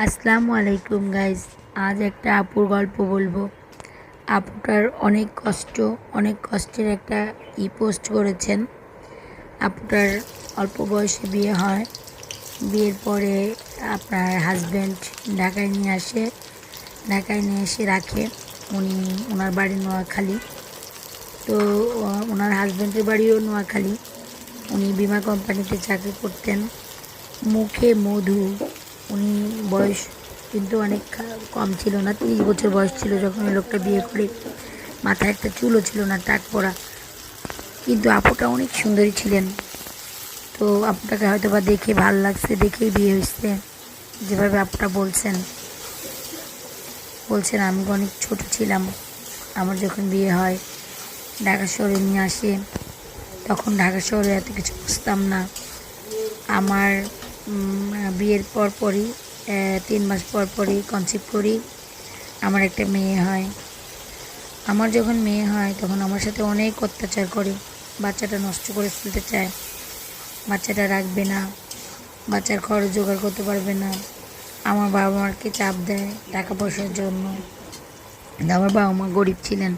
আসসালামু আলাইকুম গাইজ। আজ একটা আপুর গল্প বলবো। আপুটার অনেক কষ্টের একটা পোস্ট করেছেন। আপুটার অল্প বয়সে বিয়ে হয়। বিয়ের পরে আপনার হাজব্যান্ড ঢাকায় নিয়ে এসে রাখে। ওনার বাড়ি নোয়াখালী। তো ওনার হাজব্যান্ডের বাড়িও নোয়াখালী। উনি বিমা কোম্পানিতে চাকরি করতেন। মুখে মধু। উনি বয়স কিন্তু অনেক কম ছিল না, 30 বছর বয়স ছিল যখন ওই লোকটা বিয়ে করে। মাথায় একটা চুলও ছিল না, টাক পড়া। কিন্তু আপুটা অনেক সুন্দরী ছিলেন। তো আপুটাকে হয়তো বা দেখে ভালো লাগছে, দেখেই বিয়ে হয়েছে। যেভাবে আপুটা বলছেন আমি অনেক ছোট ছিলাম আমার যখন বিয়ে হয়। ঢাকা শহরে নিয়ে আসে। তখন ঢাকা শহরে এত কিছু বুঝতাম না। আমার বিয়ের পরই 3 মাস পরই কনসিভ করি। আমার একটা মেয়ে হয়। আমার যখন মেয়ে হয় তখন আমার সাথে অনেক অত্যাচার করে। বাচ্চাটা নষ্ট করে ফেলতে চায়, বাচ্চাটা রাখবে না, বাচ্চার খরচ জোগাড় করতে পারবে না। আমার বাবা মাকে চাপ দেয় টাকা পয়সার জন্য। আমার বাবা মা গরিব ছিলেন।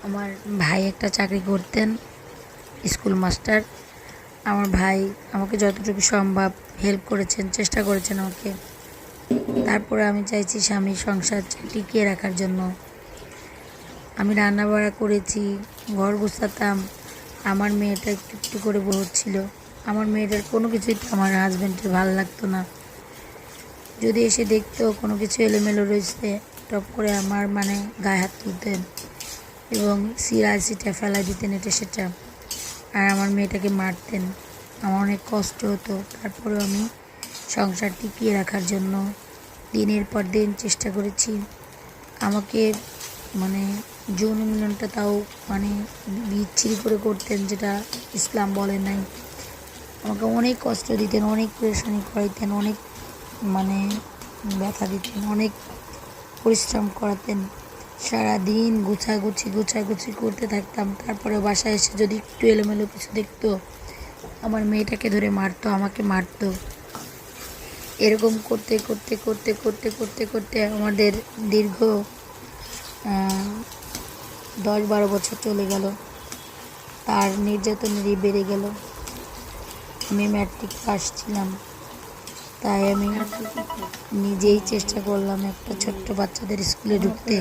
আমার ভাই একটা চাকরি করতেন, স্কুল মাস্টার। আমার ভাই আমাকে যতটুকু সম্ভব হেল্প করেছেন, চেষ্টা করেছেন আমাকে। তারপরে আমি চাইছি স্বামীর সংসার টিকিয়ে রাখার জন্য। আমি রান্না বাড়া করেছি, ঘর গোছাতাম। আমার মেয়েটা একটু একটু করে বড় হচ্ছিল। আমার মেয়েটার কোনো কিছুই আমার হাজব্যান্ডের ভালো লাগতো না। যদি এসে দেখতো কোনো কিছু এলোমেলো রয়েছে, টপ করে আমার গায়ে হাত তুলতেন এবং সিটা ফেলাই দিতেন এটা সেটা। আর আমার মেয়েটাকে মারতেন। আমার অনেক কষ্ট হতো। তারপরেও আমি সংসার টিকিয়ে রাখার জন্য দিনের পর দিন চেষ্টা করেছি। আমাকে যৌন মিলনটা তাও বিচ্ছিরি করে করতেন, যেটা ইসলাম বলে নাই। আমাকে অনেক কষ্ট দিতেন, অনেক পরেশানি করাইতেন, অনেক ব্যথা দিতেন, অনেক পরিশ্রম করাতেন। সারাদিন গুছাগুছি করতে থাকতাম। তারপরে বাসায় এসে যদি একটু এলোমেলো কিছু দেখতো, আমার মেয়েটাকে ধরে মারতো, আমাকে মারতো। এরকম করতে করতে করতে করতে করতে করতে আমাদের দীর্ঘ 10-12 বছর চলে গেল। তার নির্যাতনেরই বেড়ে গেল। আমি ম্যাট্রিক পাস ছিলাম, তাই আমি নিজেই চেষ্টা করলাম একটা ছোট্ট বাচ্চাদের স্কুলে ঢুকতে।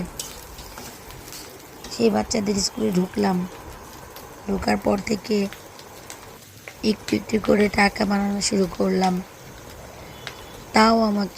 সেই বাচ্চাদের স্কুলে ঢুকলাম। ঢোকার পর থেকে একটু একটু করে টাকা বানানো শুরু করলাম। তাও আমাকে